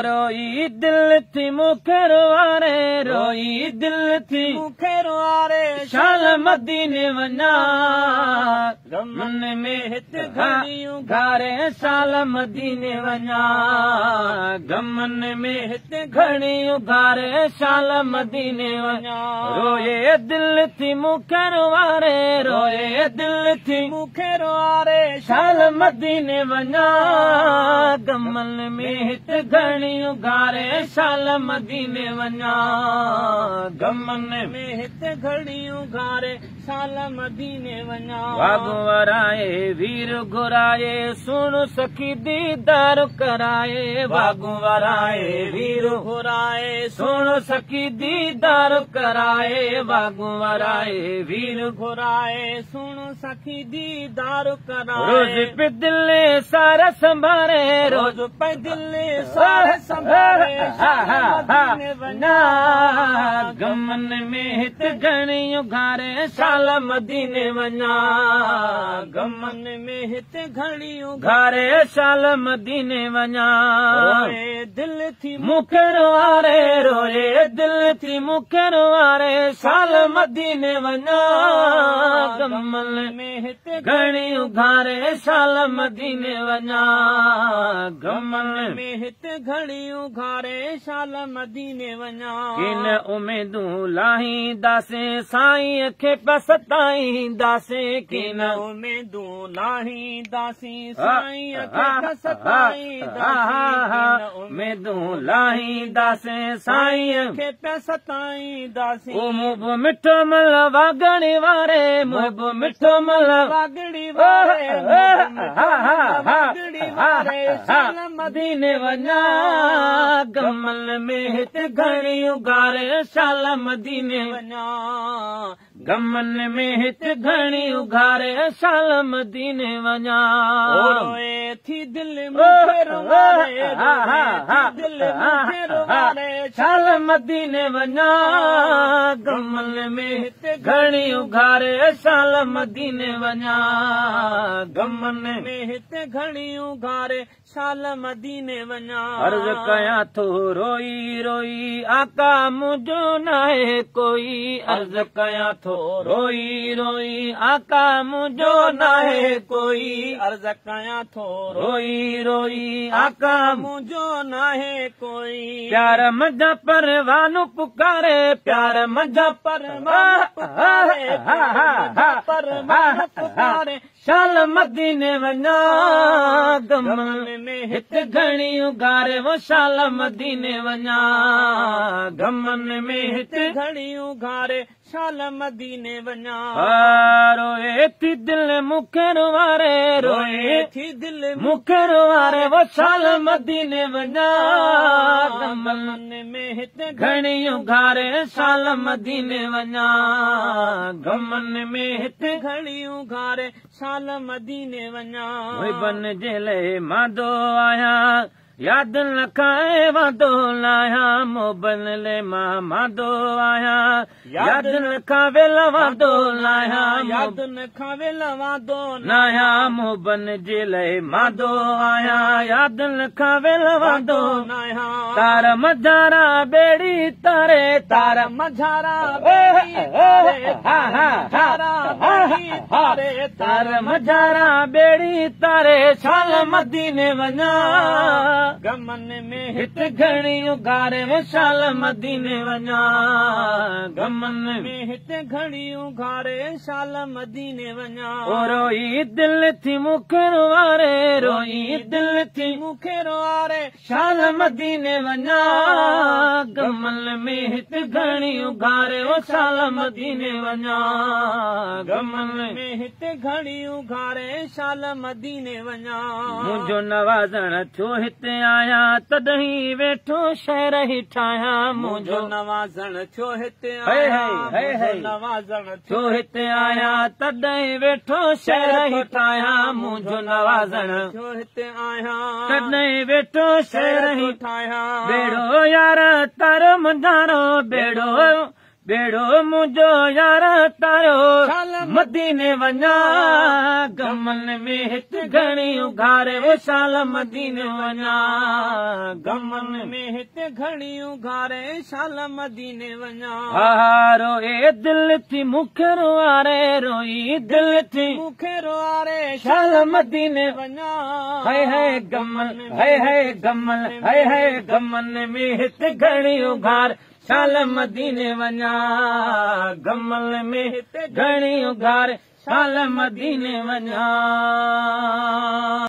रोई दिल थी मूंखे रुआरे रोई दिल थी मूंखे रुआरे शाल मदीने वञा गमन में हिते घड़ियूं घारे शाल मदीने वञा गमन में हिते घड़ियूं घारे शाल मदीने वञा रोए दिल थी मूंखे रुआरे रोए दिल थी मूंखे रुआरे शाल मदीने वञा गमन में हिते घड़ियूं घारे शाल मदीने वञा गमन में हिते घड़ियूं घारे शाल मदीने वञा बाबू वराए वीर घुराए सुन सखी दीदार कराए बाबू वराए वीर घुराए सुन सखी दीदार कराए बाबू वराए वीर घुराए सुन सखी दीदार कराए रोज पे दिल सारा संभारे रोज पे दिल सारा संभारे मदीने वञा गमन में हित घड़ियूं घारे शाल मदीने वञा गमन में हित घड़ियूं घारे शाल मदीने वञा रोए दिल थी मूंखे रुआरे रोए दिल थी मूंखे रुआरे शाल मदीने वञा गमन में हित घड़ियूं घारे शाल मदीने वञा गमन में हित घड़ियूं घारे शाल मदीने वञा किन उमेदूं लाहींदासे साईं खे पसताईंदासे किन उमेदूं लाहींदासी साईं खे पसताईंदासी उमेदूं लाहींदासे साईं खे पसताईंदासी मुब मिठो मल वागणी वारे मुब मिठो मल वागड़ी वारे वागड़ी वारे शाल मदीने वञा गमन में हिते घड़ियूं घारे शाल मदीने वञा गमन में हिते घड़ियूं घारे शाल मदीने वञा रोए थी दिल मूंखे रुआरे दिल मूंखे रुआरे शाल मदीने वञा गमन में हिते घड़ियूं घारे शाल मदीने वञा गमन में हिते घड़ियूं घारे शाल मदीने वञा अर्ज़ कयां थो रोई रोई आका मुंहिंजो नाहे कोई अर्ज़ कयां थो रोई रोई आका मुंहिंजो नाहे कोई अर्ज़ कयां थो रोई रोई आका मुंहिंजो नाहे कोई प्यार मंझा परवानो पुकारे प्यार मंझा परवानो पुकारे परवानो पुकारे शाल मदीने वञा गमन में हिते घड़ियूं घारे वो शाल मदीने वञा गमन में हिते घड़ियूं घारे शाल मदीने वञा रोए थी दिल मूंखे रुआरे रोए थी दिल मूंखे रुआरे वो शाल मदीने वञा गमन में हिते घड़ियूं घारे शाल मदीने वञा गमन में हिते घड़ियूं घारे शाल मदीने वञा बन जे ले मादो आया याद न खाए वादो लाया मोबन ले मादो आया याद न खावे वादो लाया याद न खावे वादो लाया मोबन जे ले मादो आया याद न खावे वादो लाया तार मझारा बेड़ी तारे तार मझारा बेड़ी तारे तार मझारा बेड़ी तारे शाल मदीने वञा गमन में हित घड़ियूं घारे वो शाल मदीने वञा गमन में हित घड़ियूं घारे शाल मदीने वञा रोई दिल थी मूंखे रुआरे रोई दिल थी मूंखे रुआरे शाल मदीने वञा गमन में हित घड़ियूं घारे वो शाल मदीने वञा गमन में हित घड़ियूं घारे शाल मदीने वञा मुंहिंजो नवाज़ण थियो हिते आया तॾहिं वेठो शहर ही ठाहिया मुंहिंजो नवाज़ण थियो हिते आया नवाज़ण थियो हिते आया तॾहिं वेठो शहर ही ठाहिया मुंहिंजो नवाज़ण थियो हिते आया तॾहिं वेठो शहर ही ठाहिया बेड़ो यार तारो मंझारो बेड़ो बेड़ो मुंहिंजो यार तारो मदीने वञा गमन में हित घणी उघारे वो शाल मदीने वञा गमन में हित घणी उघारे शाल मदीने वञा रोए दिल थी मूंखे रोआरे रोई दिल थी मूंखे रोआरे शाल मदीने वञा है गमन है गमन है गमन में हित घणी उघार शाल मदीने वञा गमल में हिते घणी उघार शाल मदीने वञा।